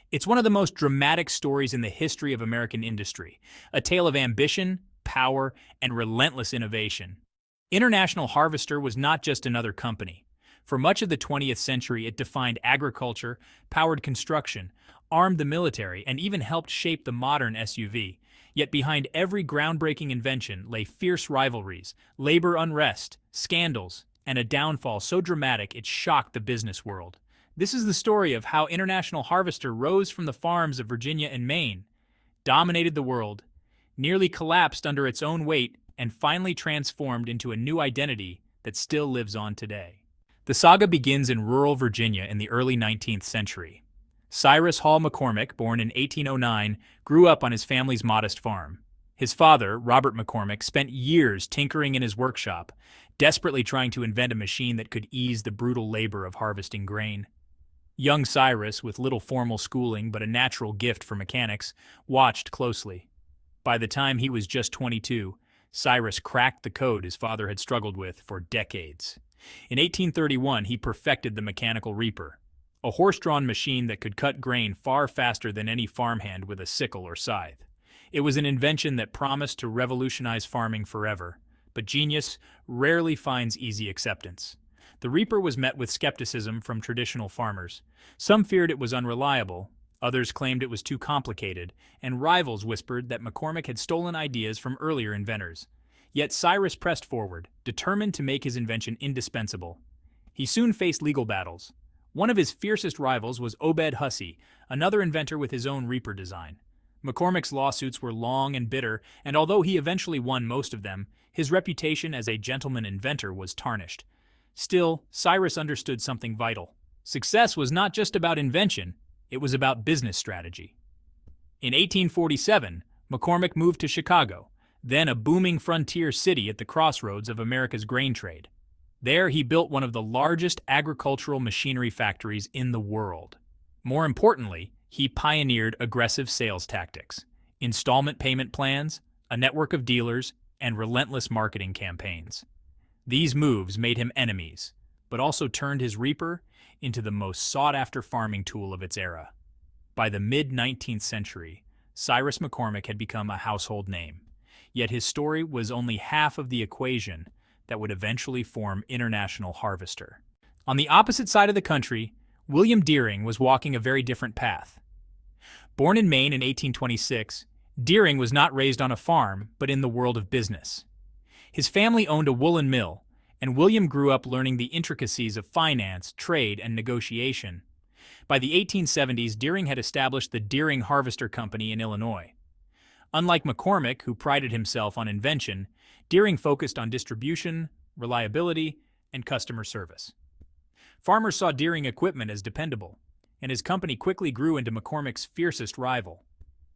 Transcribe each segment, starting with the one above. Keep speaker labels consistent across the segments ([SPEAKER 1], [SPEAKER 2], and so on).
[SPEAKER 1] It's one of the most dramatic stories in the history of American industry, a tale of ambition, power, and relentless innovation. International Harvester was not just another company. For much of the 20th century, it defined agriculture, powered construction, armed the military, and even helped shape the modern SUV. Yet behind every groundbreaking invention lay fierce rivalries, labor unrest, scandals, and a downfall so dramatic it shocked the business world. This is the story of how International Harvester rose from the farms of Virginia and Maine, dominated the world, nearly collapsed under its own weight, and finally transformed into a new identity that still lives on today. The saga begins in rural Virginia in the early 19th century. Cyrus Hall McCormick, born in 1809, grew up on his family's modest farm. His father, Robert McCormick, spent years tinkering in his workshop, desperately trying to invent a machine that could ease the brutal labor of harvesting grain. Young Cyrus, with little formal schooling but a natural gift for mechanics, watched closely. By the time he was just 22, Cyrus cracked the code his father had struggled with for decades. In 1831, he perfected the mechanical reaper, a horse-drawn machine that could cut grain far faster than any farmhand with a sickle or scythe. It was an invention that promised to revolutionize farming forever, but genius rarely finds easy acceptance. The reaper was met with skepticism from traditional farmers. Some feared it was unreliable, others claimed it was too complicated, and rivals whispered that McCormick had stolen ideas from earlier inventors. Yet Cyrus pressed forward, determined to make his invention indispensable. He soon faced legal battles. One of his fiercest rivals was Obed Hussey, another inventor with his own reaper design. McCormick's lawsuits were long and bitter, and although he eventually won most of them, his reputation as a gentleman inventor was tarnished. Still, Cyrus understood something vital. Success was not just about invention, it was about business strategy. In 1847, McCormick moved to Chicago, then a booming frontier city at the crossroads of America's grain trade. There he built one of the largest agricultural machinery factories in the world. More importantly, he pioneered aggressive sales tactics, installment payment plans, a network of dealers, and relentless marketing campaigns. These moves made him enemies, but also turned his reaper into the most sought-after farming tool of its era. By the mid-19th century, Cyrus McCormick had become a household name. Yet his story was only half of the equation that would eventually form International Harvester. On the opposite side of the country, William Deering was walking a very different path. Born in Maine in 1826, Deering was not raised on a farm, but in the world of business. His family owned a woolen mill, and William grew up learning the intricacies of finance, trade, and negotiation. By the 1870s, Deering had established the Deering Harvester Company in Illinois. Unlike McCormick, who prided himself on invention, Deering focused on distribution, reliability, and customer service. Farmers saw Deering equipment as dependable, and his company quickly grew into McCormick's fiercest rival.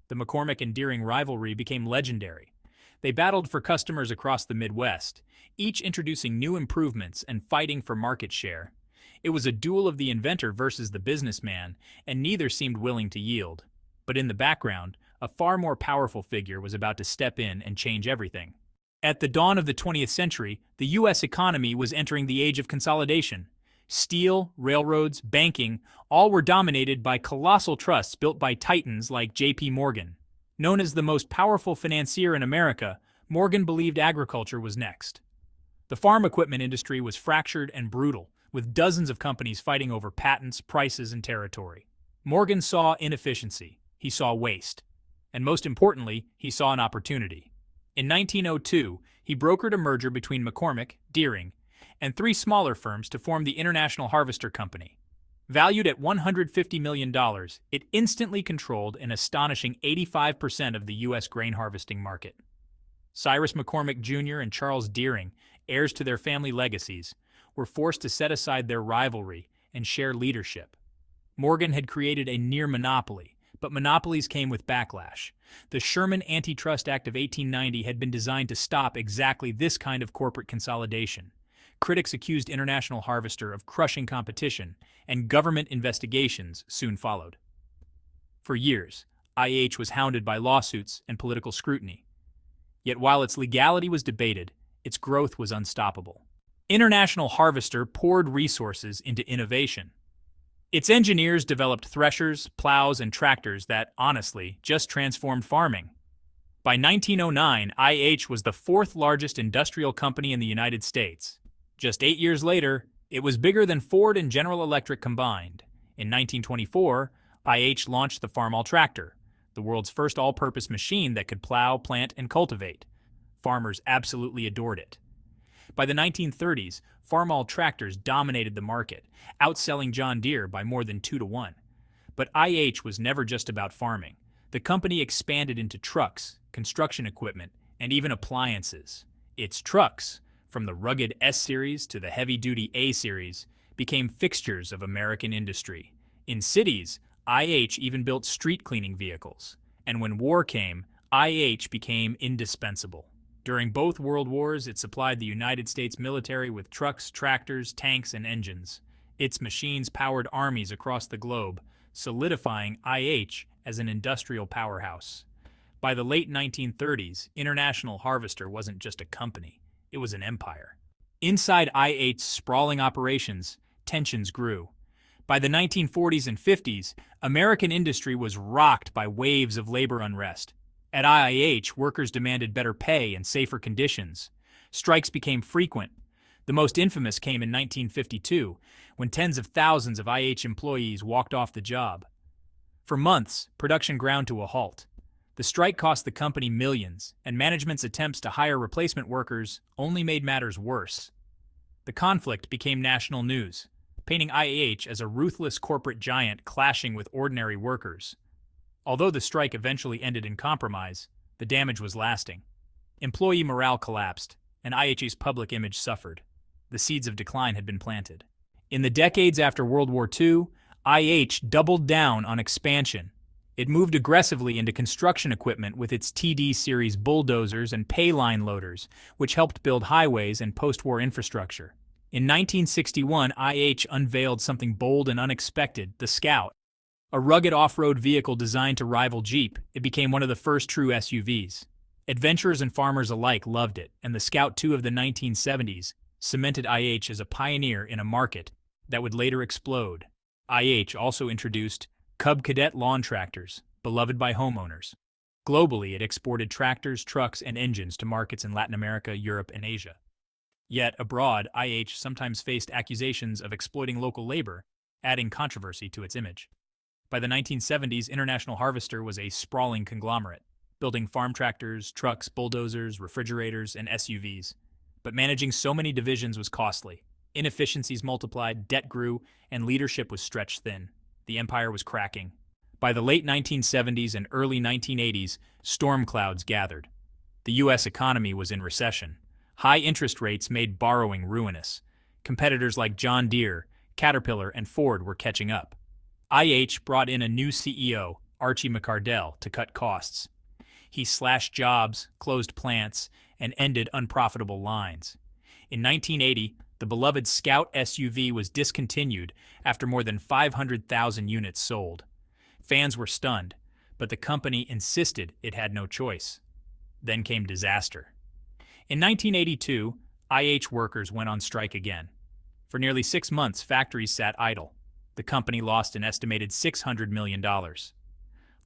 [SPEAKER 1] The McCormick and Deering rivalry became legendary. They battled for customers across the Midwest, each introducing new improvements and fighting for market share. It was a duel of the inventor versus the businessman, and neither seemed willing to yield. But in the background, a far more powerful figure was about to step in and change everything. At the dawn of the 20th century, the U.S. economy was entering the Age of Consolidation. Steel, railroads, banking, all were dominated by colossal trusts built by titans like J.P. Morgan. Known as the most powerful financier in America, Morgan believed agriculture was next. The farm equipment industry was fractured and brutal, with dozens of companies fighting over patents, prices, and territory. Morgan saw inefficiency, he saw waste, and most importantly, he saw an opportunity. In 1902, he brokered a merger between McCormick, Deering, and three smaller firms to form the International Harvester Company. Valued at $150 million, it instantly controlled an astonishing 85% of the U.S. grain harvesting market. Cyrus McCormick Jr. and Charles Deering, heirs to their family legacies, were forced to set aside their rivalry and share leadership. Morgan had created a near monopoly, but monopolies came with backlash. The Sherman Antitrust Act of 1890 had been designed to stop exactly this kind of corporate consolidation. Critics accused International Harvester of crushing competition, and government investigations soon followed. For years, IH was hounded by lawsuits and political scrutiny. Yet while its legality was debated, its growth was unstoppable. International Harvester poured resources into innovation. Its engineers developed threshers, plows, and tractors that, honestly, just transformed farming. By 1909, IH was the fourth largest industrial company in the United States. Just 8 years later, it was bigger than Ford and General Electric combined. In 1924, IH launched the Farmall tractor, the world's first all-purpose machine that could plow, plant, and cultivate. Farmers absolutely adored it. By the 1930s, Farmall tractors dominated the market, outselling John Deere by more than 2 to 1. But IH was never just about farming. The company expanded into trucks, construction equipment, and even appliances. Its trucks, from the rugged S-Series to the heavy-duty A-Series, became fixtures of American industry. In cities, IH even built street cleaning vehicles. And when war came, IH became indispensable. During both World Wars, it supplied the United States military with trucks, tractors, tanks, and engines. Its machines powered armies across the globe, solidifying IH as an industrial powerhouse. By the late 1930s, International Harvester wasn't just a company, it was an empire. Inside IH's sprawling operations, tensions grew. By the 1940s and 50s, American industry was rocked by waves of labor unrest. At IH, workers demanded better pay and safer conditions. Strikes became frequent. The most infamous came in 1952, when tens of thousands of IH employees walked off the job. For months, production ground to a halt. The strike cost the company millions, and management's attempts to hire replacement workers only made matters worse. The conflict became national news, painting IH as a ruthless corporate giant clashing with ordinary workers. Although the strike eventually ended in compromise, the damage was lasting. Employee morale collapsed, and IH's public image suffered. The seeds of decline had been planted. In the decades after World War II, IH doubled down on expansion. It moved aggressively into construction equipment with its TD series bulldozers and payline loaders, which helped build highways and post-war infrastructure. In 1961, IH unveiled something bold and unexpected, the Scout. A rugged off-road vehicle designed to rival Jeep, it became one of the first true SUVs. Adventurers and farmers alike loved it, and the Scout II of the 1970s cemented IH as a pioneer in a market that would later explode. IH also introduced Cub Cadet lawn tractors, beloved by homeowners. Globally, it exported tractors, trucks, and engines to markets in Latin America, Europe, and Asia. Yet, abroad, IH sometimes faced accusations of exploiting local labor, adding controversy to its image. By the 1970s, International Harvester was a sprawling conglomerate, building farm tractors, trucks, bulldozers, refrigerators, and SUVs. But managing so many divisions was costly. Inefficiencies multiplied, debt grew, and leadership was stretched thin. The empire was cracking. By the late 1970s and early 1980s, storm clouds gathered. The U.S. economy was in recession. High interest rates made borrowing ruinous. Competitors like John Deere, Caterpillar, and Ford were catching up. IH brought in a new CEO, Archie McCardell, to cut costs. He slashed jobs, closed plants, and ended unprofitable lines. In 1980, the beloved Scout SUV was discontinued after more than 500,000 units sold. Fans were stunned, but the company insisted it had no choice. Then came disaster. In 1982, IH workers went on strike again. For nearly 6 months, factories sat idle. The company lost an estimated $600 million.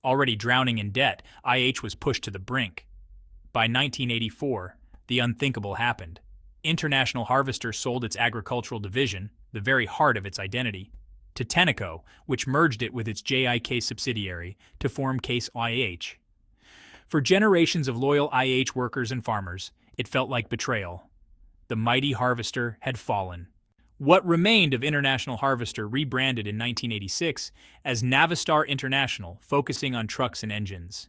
[SPEAKER 1] Already drowning in debt, IH was pushed to the brink. By 1984, the unthinkable happened. International Harvester sold its agricultural division, the very heart of its identity, to Tenneco, which merged it with its JIK subsidiary to form Case IH. For generations of loyal IH workers and farmers, it felt like betrayal. The mighty Harvester had fallen. What remained of International Harvester rebranded in 1986 as Navistar International, focusing on trucks and engines.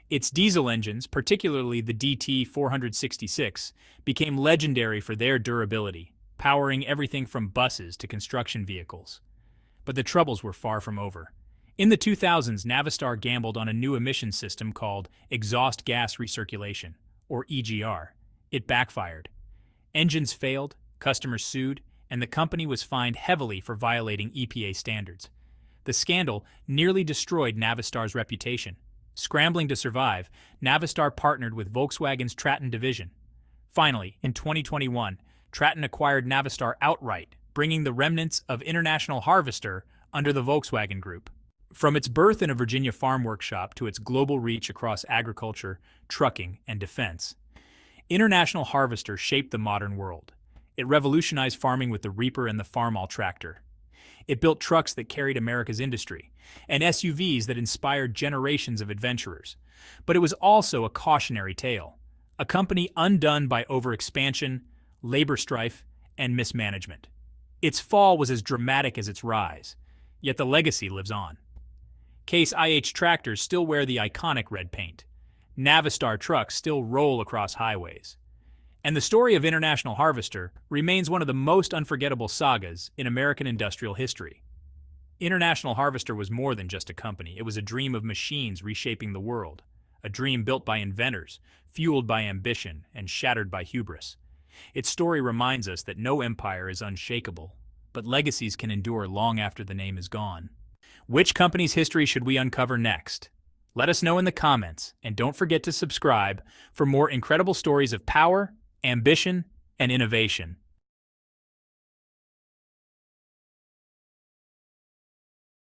[SPEAKER 1] Its diesel engines, particularly the DT466, became legendary for their durability, powering everything from buses to construction vehicles. But the troubles were far from over. In the 2000s, Navistar gambled on a new emission system called exhaust gas recirculation, or EGR. It backfired. Engines failed, customers sued, and the company was fined heavily for violating EPA standards. The scandal nearly destroyed Navistar's reputation. Scrambling to survive, Navistar partnered with Volkswagen's Traton division. Finally, in 2021, Traton acquired Navistar outright, bringing the remnants of International Harvester under the Volkswagen Group. From its birth in a Virginia farm workshop to its global reach across agriculture, trucking, and defense, International Harvester shaped the modern world. It revolutionized farming with the reaper and the farmall tractor. It built trucks that carried America's industry, and SUVs that inspired generations of adventurers. But it was also a cautionary tale, a company undone by overexpansion, labor strife, and mismanagement. Its fall was as dramatic as its rise, yet the legacy lives on. Case IH tractors still wear the iconic red paint. Navistar trucks still roll across highways. And the story of International Harvester remains one of the most unforgettable sagas in American industrial history. International Harvester was more than just a company. It was a dream of machines reshaping the world, a dream built by inventors, fueled by ambition, and shattered by hubris. Its story reminds us that no empire is unshakable, but legacies can endure long after the name is gone. Which company's history should we uncover next? Let us know in the comments, and don't forget to subscribe for more incredible stories of power, ambition, and innovation.